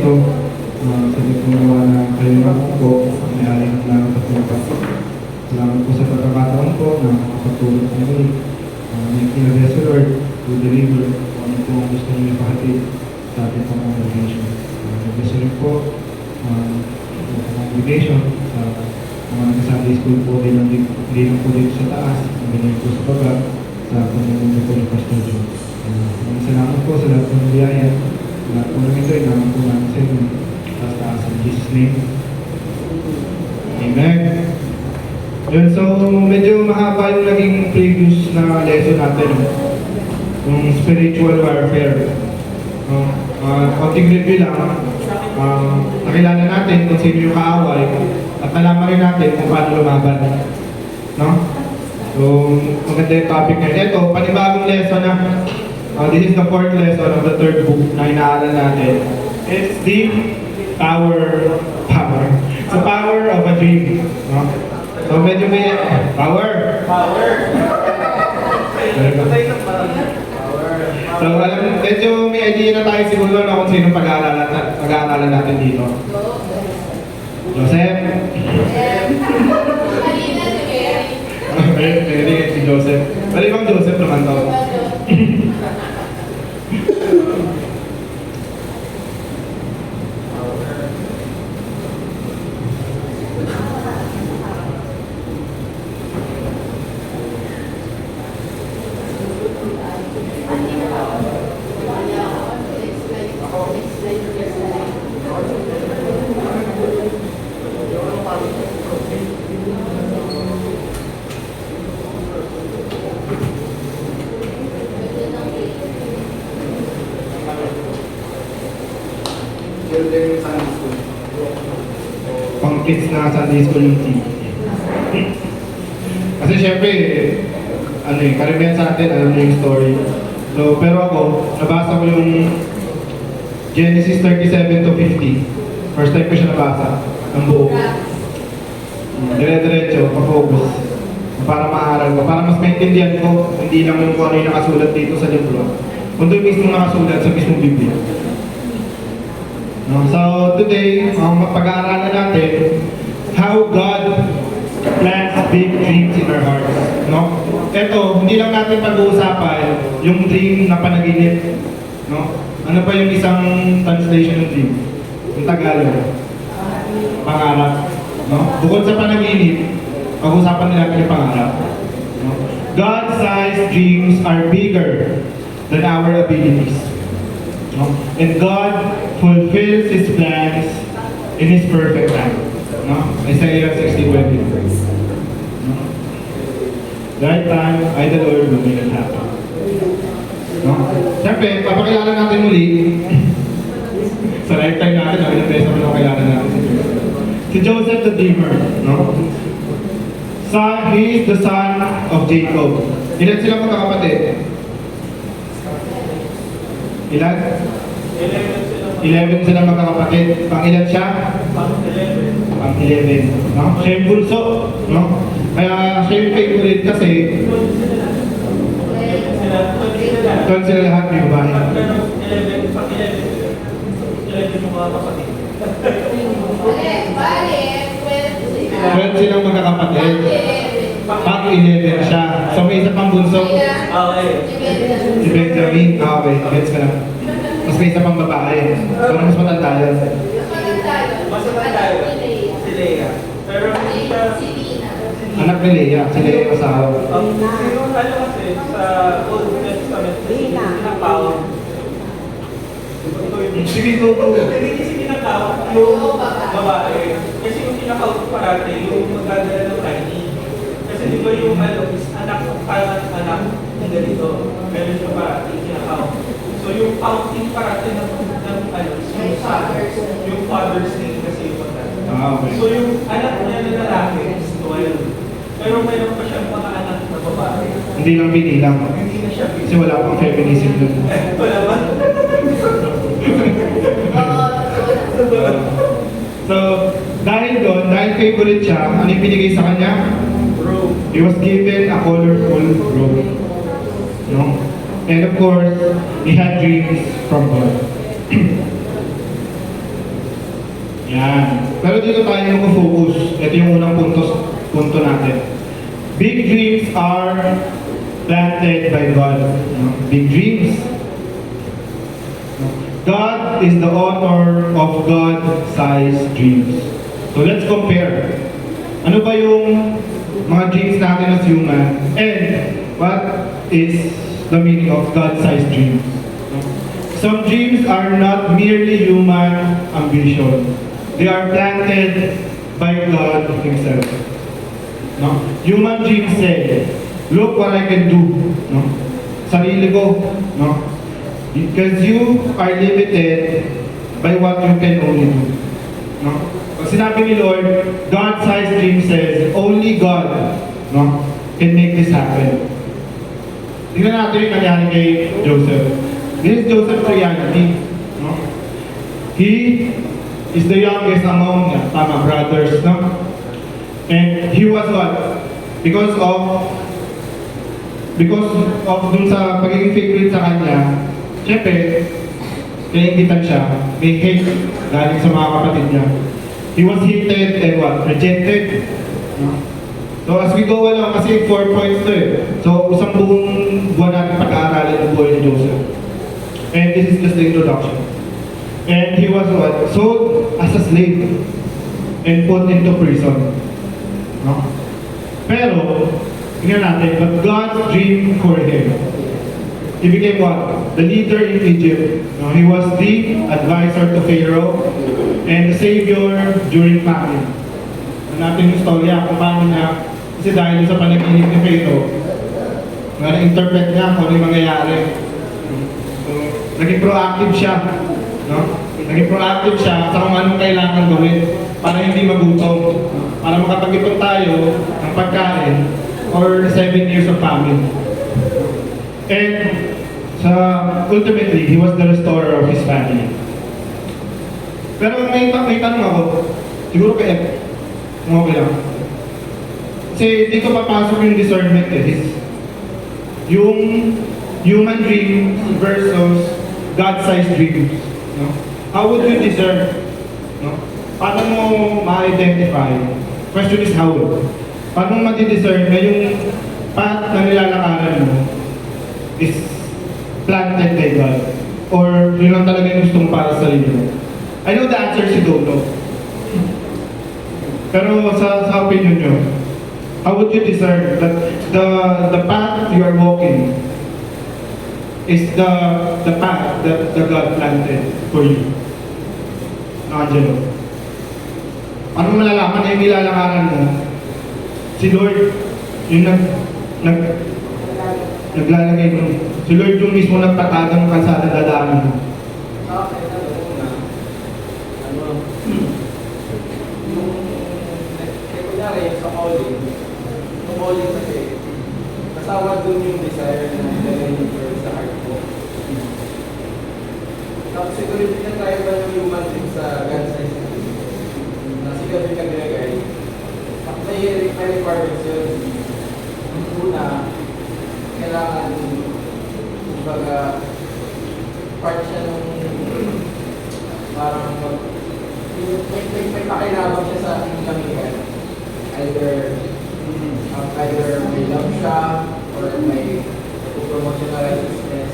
Cristo. Sa pagkunawa na kayo naman po, may-ari ng langit at lupa. Salamat po sa pagkakataon po na makapagtulog kami. May kinabiyas sa Lord to deliver kung ano po ang gusto niyo ipahatid sa ating pang congregation. Nabiyas rin po congregation sa mga nag-Sunday school po din lang po dito sa taas, ganyan po sa baba, sa pamumuno po ng Pastor John. Maraming salamat po sa lahat po ng biyaya. Lahat po namin ito, inaman po namin sa inyo. Taas in Jesus' name. Amen. Yun, so medyo mahaba yung naging previous na lesson natin. Yung spiritual warfare. Konting review lang. Nakilala natin kung sino yung kaaway at nalaman rin natin kung paano lumaban. No? So, maganda yung topic ngayon. Ito, panibagong lesson na this is the fourth lesson of the third book na inaaral natin. It's the power. So, power of a dream. No? So, medyo may power. So, medyo may idea na tayo siguro na kung sino pag-aaralan natin dito. Joseph. Mary si Joseph. Bali bang Joseph naman to? Pang kids na Sunday school yung team. Kasi syempre, karamihan sa atin, alam mo yung story. So, pero ako, nabasa ko yung Genesis 37 to 50. First time ko siya nabasa, ng buo. Dire-diretso, pa-focus. Para maaral ko, para mas maintindihan ko, hindi lang yung kung ano yung nakasulat dito sa libro. Kung doon mismo nakasulat sa mismong Biblia. So today, pag-aaralan natin how God plants big dreams in our hearts. No? Ito, hindi lang natin pag-uusapan yung dream na panaginip. No? Ano pa yung isang translation ng dream? Yung Tagalog. Pangarap. No? Bukod sa panaginip, pag-uusapan nila yung pangarap. No? God-sized dreams are bigger than our abilities. No? And God fulfills His plans in His perfect time. No? Isaiah 60:20. No? The right time, I the Lord will make it happen. No? Siyempre, papakilala natin muli sa right time natin, ilang beses naman kakilala natin si Joseph the Dreamer. No? He is the son of Jacob. Ilan sila magkakapatid? Ilan? 11 sila magkakapatid. Pang-ilan siya? Pang-11. No? Siya yung bunso. No? Kaya siya yung favorite kasi 12 sila lahat may babae. 11 yung mga kapatid. 12 silang magkakapatid. Pang-11 siya. So may isa pang bunso. Okay. Si Benjamin. Okay, gets ka lang. Mas may isa pang babae. Pero mas matanda yun. Mas matanda si Leia. Pero hindi siya... Anak ni Leia. Si Leia yung asawa. Yung kasi sa Old Testament, pinapawag. Sige, go. Hindi kasi pinapawag yung babae. Kasi yung pinapawag parati, yung magdadala ng tiny. Kasi di ba yung is anak, parang anak ng ganito. Meron siya parati, pinapawag. So yung counting parati ng yung father's name kasi yung magdadala. Okay. So yung anak niya na lalaki is 12. Pero mayroon pa siyang mga anak na babae. Hindi lang binilang. Hindi na siya Kasi wala pang feminism dun. wala ba? So, dahil favorite siya, ano yung binigay sa kanya? Bro. He was given a colorful robe. No? And of course, he had dreams from God. Yan. Pero dito tayo mag-focus. Ito yung unang punto natin. Big dreams are planted by God. No? Big dreams. No? God is the author of God-sized dreams. So let's compare. Ano ba yung mga dreams natin as human? And what is the meaning of God-sized dreams? No? Some dreams are not merely human ambition. They are planted by God Himself. No? Human dreams say, look what I can do. No? Sarili ko. No? Because you are limited by what you can only do. No? Pag sinabi ni Lord, God-sized dream says, only God, no, can make this happen. Tingnan natin yung nangyari kay Joseph. This is Joseph's reality. No? He is the youngest among brothers. No? And he was what? Because of dun sa pagiging favorite sa kanya, syempre, kinaingitan siya, may hate galing sa mga kapatid niya. He was hated and what? Rejected. No? So as we go along, kasi 4 points to eh. So isang buong buwan natin pag-aaralan ng buhay ni Joseph. And this is just the introduction. And he was what? Sold as a slave and put into prison. No? Pero, tingnan natin, but God's dream for him. He became what? The leader in Egypt. No? He was the advisor to Pharaoh and the savior during famine. Natin yung storya kung paano niya, kasi dahil sa panaginip ni Pharaoh, na-interpret niya kung ano yung mangyayari. So, naging proactive siya. No? Naging proactive siya sa kung anong kailangan gawin para hindi magutom. Para makapag-ipon tayo ng pagkain or 7 years of famine. And ultimately, he was the restorer of his family. Pero may tanong ako, siguro kaya, kung okay lang. Kasi dito papasok yung discernment eh. Yung human dreams versus God-sized dreams. No? How would you discern? No? Paano mo ma-identify? Question is how? Paano mo ma-discern na yung path na nilalakaran mo is planted by God? Or yun lang talaga yung gusto mo para sa sarili mo? I know the answer is you don't know. Pero sa opinion nyo, how would you discern that the path you are walking is the path that God planted for you? Angelo. Paano malalaman na yung nilalakaran mo? Si Lord, yung naglalagay mo. Si Lord yung mismo nagtatag ng kalsada dadaanan mo. Calling kasi, kasama dun yung desire na nilalayer sa heart ko. Tapos siguro hindi na tayo ba ng human thing sa God-sized dream na siguro yung kagagay. At may requirements yun. Una, kailangan kumbaga part siya nung parang may pakilabang siya sa ating kamihan. Either may love siya or may promotion na righteousness.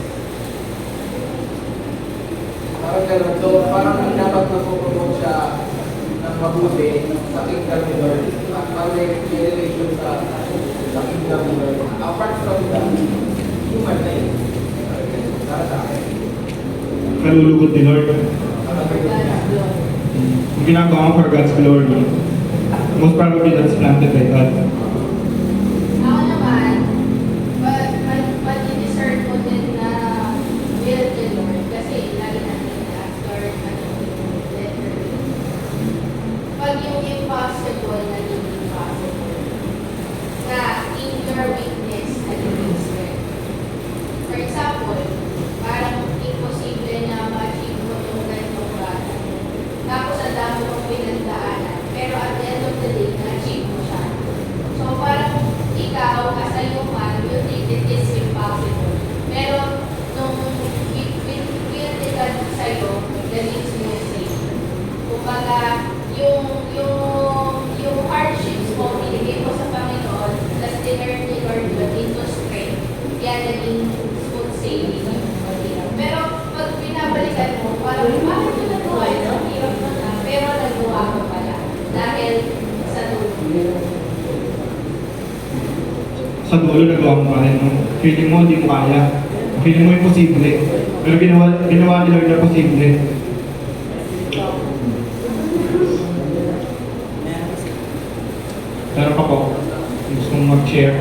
Parang gano'n. So, parang dapat mag-promote siya ng mabuti sa kingdom ni Lord. Parang may relation sa kingdom ni Lord. Apart from the human life. Para sa akin. Kalulugod ni Lord. Yung ginagawa mo for God's glory. Most probably that's planted by God. Ako naman, pag-discern ko din na will the Lord, kasi lagi natin na-ask Lord, let her will. Pag yung impossible, naging impossible. Na in your weakness, naging strength. For example, parang imposible na ma-achieve mo yung ganitong bagay. Tapos ang dami kong pinagdaanan. Pero at the end of the day, na-achieve mo siya. So parang ikaw, as a human, you think it is impossible. Pero nung pinitigan sa'yo, that is music. Kumbaga, sabi, bakit ko nagawa ito? Hirap mo na. Pero nagawa ko pala. Dahil sa tulong. Sa dulo nagawa mo pa rin, no? Feeling mo hindi mo kaya. Feeling mo imposible. Pero ginawa ni Lord na posible. Meron pa po. Gusto mong mag-share.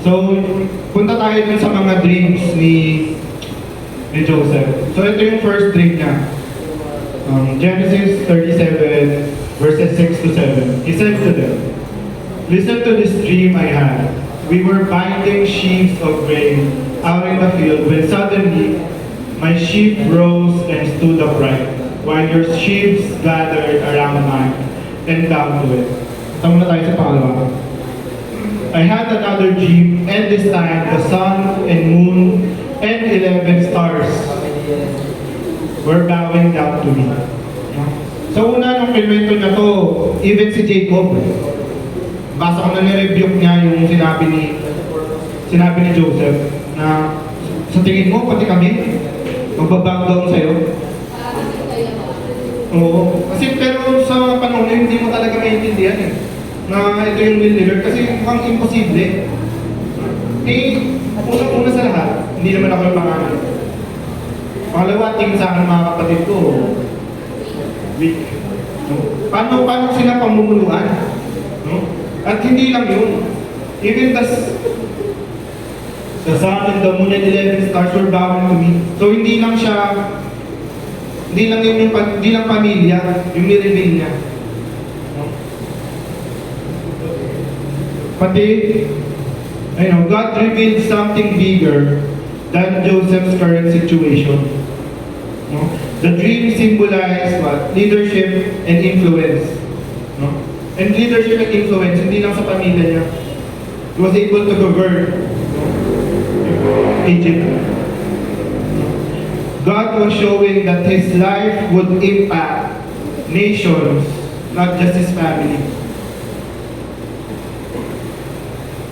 So, punta tayo dun sa mga dreams ni Joseph. So, ito yung first dream niya. Genesis 37, verses 6 to 7. He said to them, "Listen to this dream I had. We were binding sheaves of grain out in the field when suddenly my sheaf rose and stood upright, while your sheaves gathered around mine and down to it." Tama na tayo sa pangalawa. "I had another dream, and this time the sun and moon and 11 stars were bowing down to me." So una, nung pinwento niya to, even si Jacob, basa ko na ni-rebuke niya yung sinabi ni Joseph na sa tingin mo, pati kami, magbaback down sa'yo. Kasi kayo ba? Oo. Kasi pero sa panahon na yun, hindi mo talaga maintindihan eh. Na ito yung will ni Lord kasi mukhang imposible. Eh, unang-una sa lahat, hindi naman ako yung pangalan. Pangalawa, tingin sa akin mga kapatid ko, weak. No? Paano sila pamumuluan? No? At hindi lang yun. Even the sun and the moon and 11 stars were bowing to me. So hindi lang pamilya, yung nireveal niya. No? Pati, God revealed something bigger than Joseph's current situation. No? The dream symbolized what? Leadership and influence. No? And leadership and influence, hindi lang sa pamilya niya. He was able to govern Egypt. God was showing that his life would impact nations, not just his family.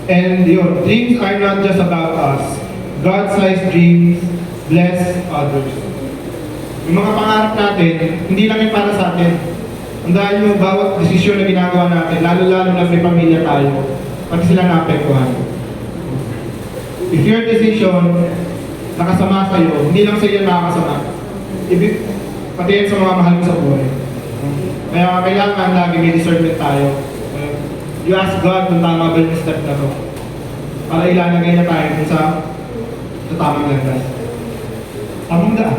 And yun, dreams are not just about us. God-sized dreams bless others. Yung mga pangarap natin, hindi lang yung para sa atin. Ang dahil yung bawat desisyon na ginagawa natin, lalo-lalo na may pamilya tayo, pati sila naapektuhan. If your decision nakasama sa'yo, hindi lang sa'yo nakakasama. Pati yan sa mga mahal mo sa buhay. Kaya kailangan lagi may discernment tayo. You ask God kung tama ba yung step na to. Para ilalagay na tayo kung sa tamang landas. Tamang daan.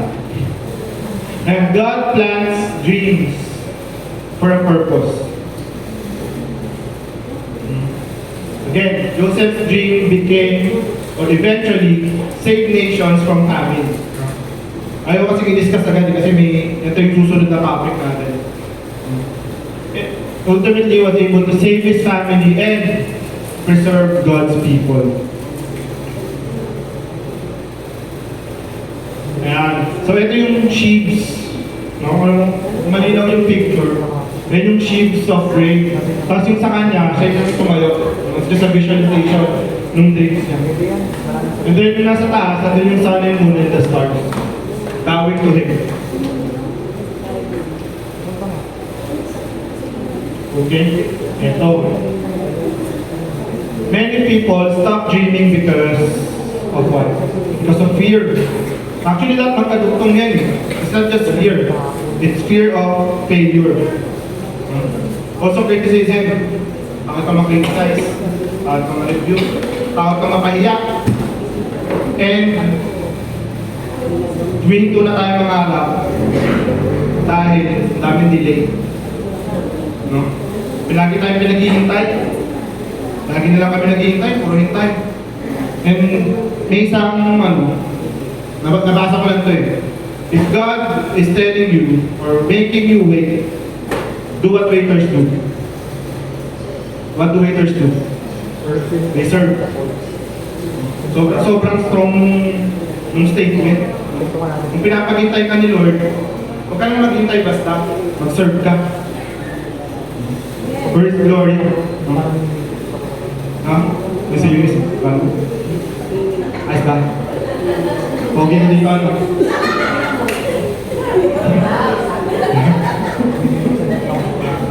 And God plans dreams for a purpose. Again, Joseph's dream became or eventually saved nations from famine. Ayaw kasi i-discuss agad kasi ito yung susunod na topic natin. Ultimately, he was able to save his family and preserve God's people. Ayan. So ito yung sheaves. No? Malinaw yung picture. Then yung sheaves of grain. Tapos yung sa kanya, siya yung tumayo. It's just a visualization ng dreams niya. And then yung nasa taas, andun yung sun and moon and the stars. Bowing to him. Okay? Ito. Many people stop dreaming because of what? Because of fear. Actually, lahat magkadugtong yan. It's not just fear. It's fear of failure. Also criticism. Takot ka ma-criticize. Takot ka ma-review. Takot ka mapahiya. And tuwing na tayo mangarap dahil daming delay. No? Lagi tayo pinaghihintay. Lagi na lang kami naghihintay, puro hintay. And may isang nabasa ko lang ito eh. If God is telling you or making you wait, do what waiters do. What do waiters do? They serve. Sobrang strong ng statement. Kung pinapagintay ka ni Lord, huwag ka nang maghintay basta, mag-serve ka. Where's glory? Ha? Gusto yun is, ayos ba? Pogi na dito, ano?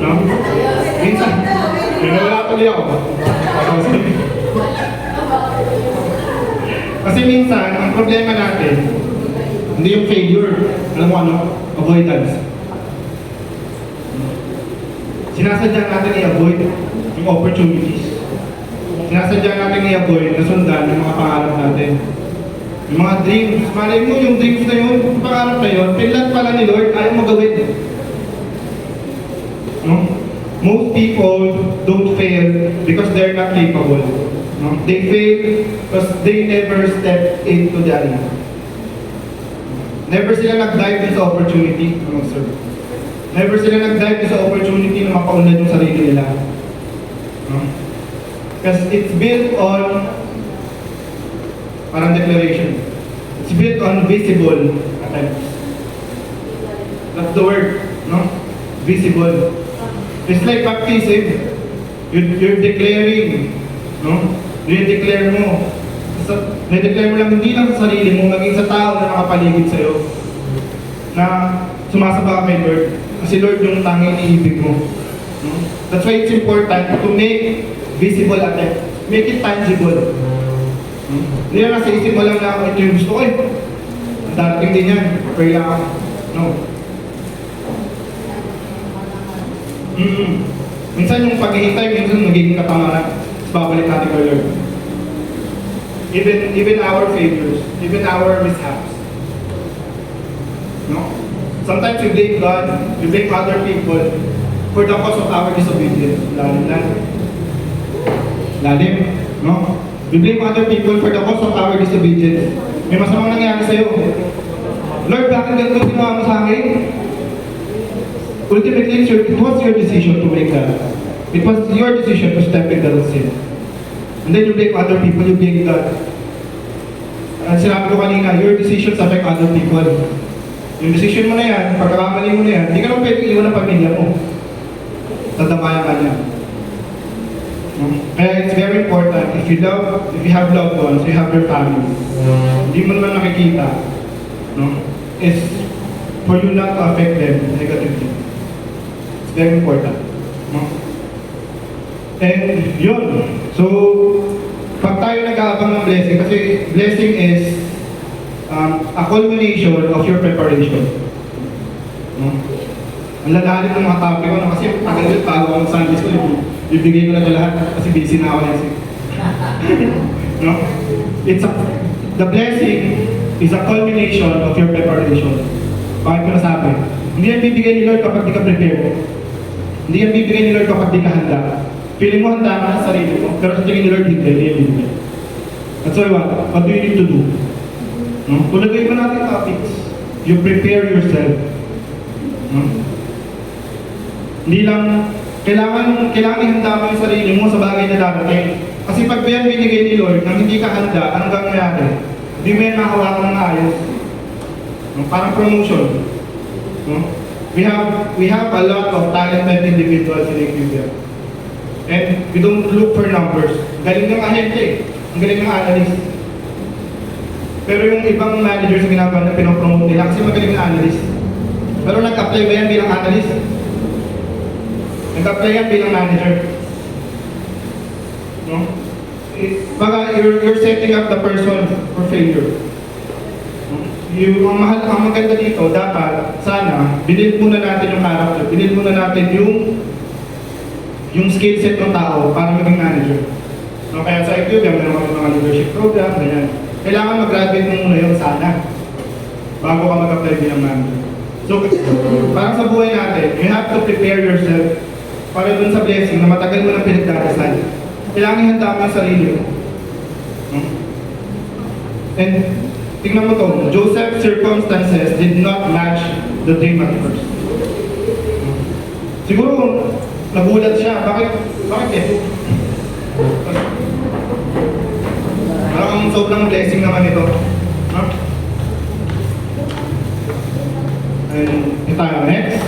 No? Minsan, wala tuloy ako. Kasi minsan, ang problema natin, hindi yung failure. Alam mo ano? Avoidance. Sinasadya natin i-avoid yung opportunities. Sinasadya natin i-avoid na sundan yung mga pangarap natin. Yung mga dreams. Malay mo yung dreams na yun, yung pangarap na yun, pinlan pala ni Lord, ayaw mo gawin. No? Most people don't fail because they're not capable. No? They fail because they never step into the arena. Never sila nag-dive din sa opportunity. Ano, sir? Never sila nag-dive din sa opportunity na mapaunlad yung sarili nila. No? Because it's built on parang declaration. It's built on visible attempts. That's the word, no? Visible. It's like baptism. You're declaring, no? Dinideclare mo. Dinideclare mo lang hindi lang sa sarili mo, maging sa tao na nakapaligid sa'yo. Na sumasamba ka kay Lord. Kasi Lord yung tanging iniibig mo. No? That's why it's important to make visible attempt. Make it tangible. Hindi na nasa isip mo lang na ito yung gusto ko eh. Ang darating din yan. Pray lang ako. No. Minsan yung paghihintay, minsan magiging katamaran. Tapos babalik natin kay Lord. Even our failures, even our mishaps. No? Sometimes we blame God, we blame other people for the cause of our disobedience. Lalim, no? We blame other people for the cause of our disobedience. May masamang nangyari sa'yo. Lord, bakit ganito ginawa mo sa akin? Ultimately, it was your decision to make that. It was your decision to step in that sin. And then you blame other people, you blame God. At sinabi ko kanina, your decisions affect other people. Yung decision mo na yan, pagkakamali mo na yan, hindi ka naman pwedeng iwan ang pamilya mo. Tadamayan ka niya. Kaya it's very important, if you have loved ones, you have your family, hindi mo naman nakikita, no? Is for you not to affect them negatively. It's very important. No? And yun, so pag tayo nag-aabang ng blessing, kasi blessing is a culmination of your preparation. No? Ang lalalim ng mga topic ko, kasi tagal bago ako sa Sunday school, ibigay ko na ito lahat kasi busy na ako kasi. No? The blessing is a culmination of your preparation. Bakit ko nasabi? Hindi yan bibigay ni Lord kapag di ka prepared. Hindi yan bibigay ni Lord kapag di ka handa. Feeling mo handa ka sa sarili mo, pero sa tingin ni Lord hindi yan bibigay. That's why what do you need to do? No? Kung nagawin mo natin topics, you prepare yourself. No? Hindi lang, kailangan ihanda mo yung sarili mo sa bagay na darating. Kasi pag yan binigay ni Lord, nang hindi ka handa, anong gagawin? Hindi mo yan makahawakan ng ayos. No? Parang promotion. No? We have a lot of talented individuals in Equibia. And we don't look for numbers. Galing ng ahente eh. Ang galing ng analyst. Pero yung ibang managers na ginagawa na pinopromote nila kasi magaling na analyst. Pero nag-apply ba yan bilang analyst? Nag-apply yan bilang manager. No? Baka you're setting up the person for failure. Ang maganda dito, dapat, sana, binil muna natin yung character, binil muna natin yung skill set ng tao para maging manager. No, kaya sa Equibia, meron kami mga leadership program, ganyan. Kailangan mag-graduate mo muna yun sana, bago ka mag-apply bilang manager. So, parang sa buhay natin, you have to prepare yourself para dun sa blessing na matagal mo nang pinagdadasal. Kailangan ihanda mo ang sarili mo. No? And, tingnan mo to, Joseph's circumstances did not match the dream at first. Siguro, nagulat siya. Bakit eh? Parang sobrang blessing naman ito. Huh? And ito tayo, next.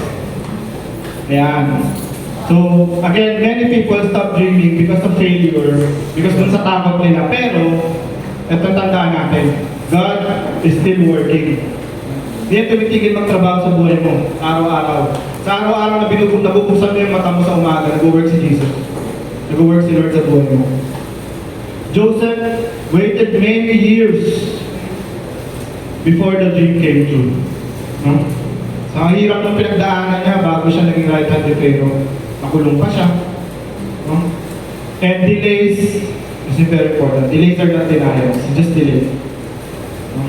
Ayan. So, again, many people stop dreaming because of failure, because dun sa takot nila. Pero, ito tandaan natin. God is still working. Hindi yan tumitigil magtrabaho sa buhay mo, araw-araw. Sa araw-araw na nabubuksan mo yung mata mo sa umaga, nag-work si Jesus. Nag-work si Lord sa buhay mo. Joseph waited many years before the dream came true. No? Sa hirap ng pinagdaanan niya bago siya naging right hand ni Pharaoh, nakulong pa siya. No? And delays is very important. Delays are not denials. Just delay. No?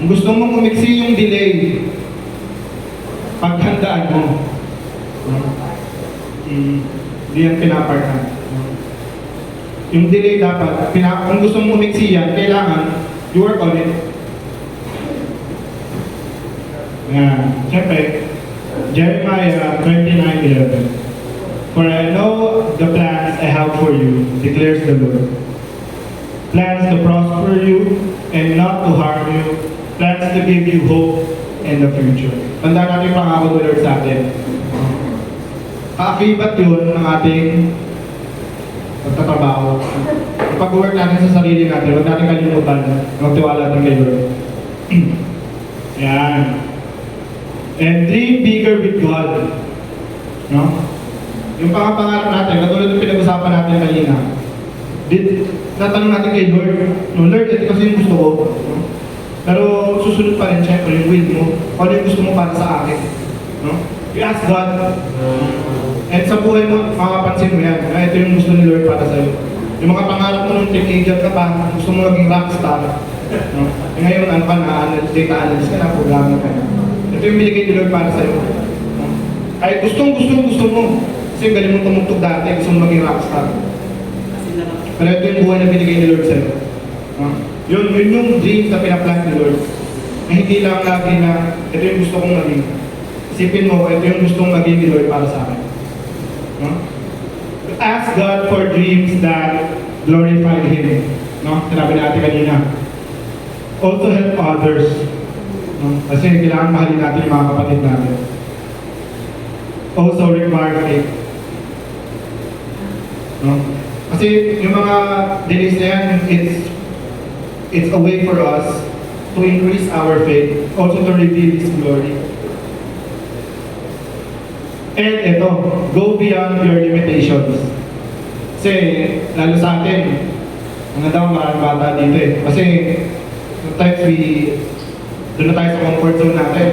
Kung gusto mong umiksi yung delay, paghandaan mo. No? Hindi yan pinapartan. No? Yung delay dapat, kung gusto mong umiksi yan, kailangan you work on it. Yan. Siyempre, Jeremiah 29:11. For I know the plans I have for you, declares the Lord. Plans to prosper you and not to harm you. Plans to give you hope in the future. Tanda natin yung pangako ng Lord sa atin. Kaakibat yun ng ating pagtatrabaho. Pag-work natin sa sarili natin, huwag natin kalimutan, magtiwala natin kay Lord. Yan. And dream bigger with God. No? Yung pangapangarap natin, katulad ng pinag-usapan natin kanina, natanong natin kay Lord, no, Lord, ito kasi yung gusto ko. No? Pero susunod pa rin, syempre, yung will mo, ano yung gusto mo para sa akin. No? You ask God, and sa buhay mo, makapansin mo yan, na ito yung gusto ni Lord para sa'yo. Yung mga pangarap mo nung teenager ka pa, gusto mo maging rockstar. No? E ngayon, ano ka na, data analyst ka na, programmer ka na. Ito yung binigay ni Lord para sa'yo. No? Ay, gusto mo. Kasi galing mo tumugtog dati, gusto mo maging rockstar. Pero ito yung buhay na binigay ni Lord sa'yo. Yun yung dreams na pinaplan ni Lord. Na hindi lang lagi na, ito yung gusto kong maging. Isipin mo, ito yung gusto kong maging ni Lord para sa akin. Ask God for dreams that glorify Him. No? Sinabi natin kanina. Also help others. No? Kasi kailangan mahalin natin yung mga kapatid natin. Also require faith. No? Kasi yung mga delays na yan, it's a way for us to increase our faith, also to reveal His glory. And ito, go beyond your limitations. Kasi, lalo sa atin, mga daw maraming bata dito eh. Kasi, sometimes doon na tayo sa comfort zone natin.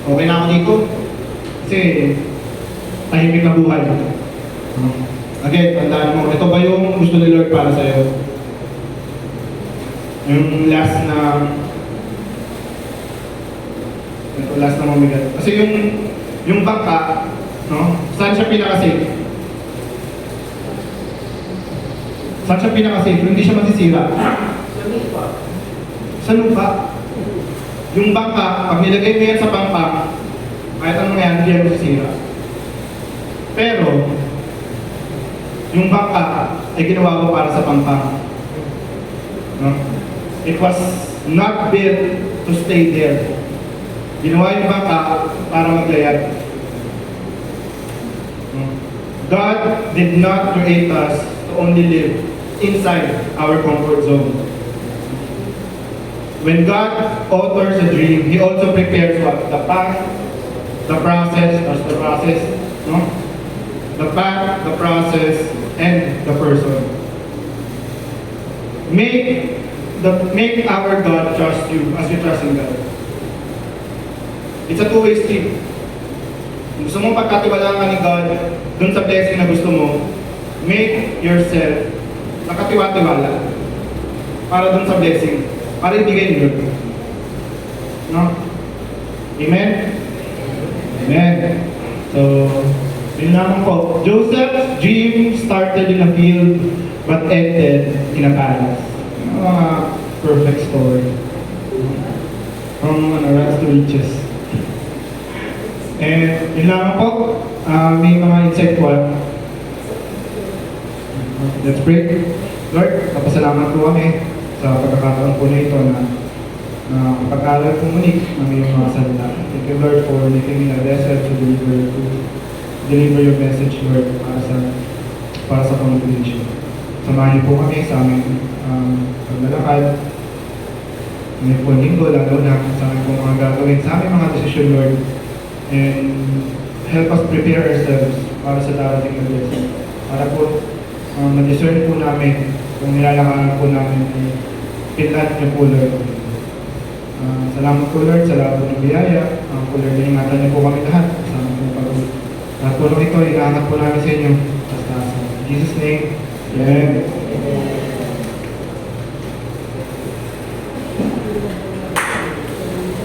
Okay na ako dito. Kasi, tahimik na buhay. Again, tandaan mo, ito ba yung gusto ni Lord para sa'yo? Yung last na mamigat. Kasi yung bangka, no? Saan siya pinaka-safe? Saan siya pinaka-safe? Hindi siya masisira. Sa lupa. Yung bangka, pag nilagay mo yan sa pampang, kahit anong yan, hindi yan masisira. Pero, yung bangka ay ginawa mo para sa pampang. No? It was not built to stay there. Ginawa yung bangka para maglayad. God did not create us to only live inside our comfort zone. When God authors a dream, He also prepares what? The path, the process, no? The path, the process, and the person. Make our God trust you as you trust in God. It's a two-way street. Kung gusto mong pagkatiwalaan ka ni God dun sa blessing na gusto mo, make yourself nakatiwa-tiwala para dun sa blessing, para ibigay ni Lord. No? Amen? Amen. So, yun naman po. Joseph's dream started in a field but ended in a palace. Perfect story. From rags to riches. And yun lang po, may mga insight po. Let's pray. Lord, kapasalamat po kami sa pagkakataon po na ito na pag-aaral po muli ng iyong mga salita. Thank you, Lord, for making me a vessel to deliver your message, Lord, para sa congregation. Samahan niyo po kami sa aming paglalakad. Ngayon po linggo, lalo na sa aming po mga gagawin, sa aming mga desisyon, Lord. And help us prepare ourselves para sa darating na blessing. Para po ma-discern po namin kung nilalakaran po namin pinlan niyo po, Lord. Salamat po, Lord, sa lahat po ng biyaya. Po, Lord, ingatan niyo po kami lahat. Kasama po pag-uwi. Lahat po ng ito, inaangat po namin sa inyo. Basta sa Jesus' name, Amen.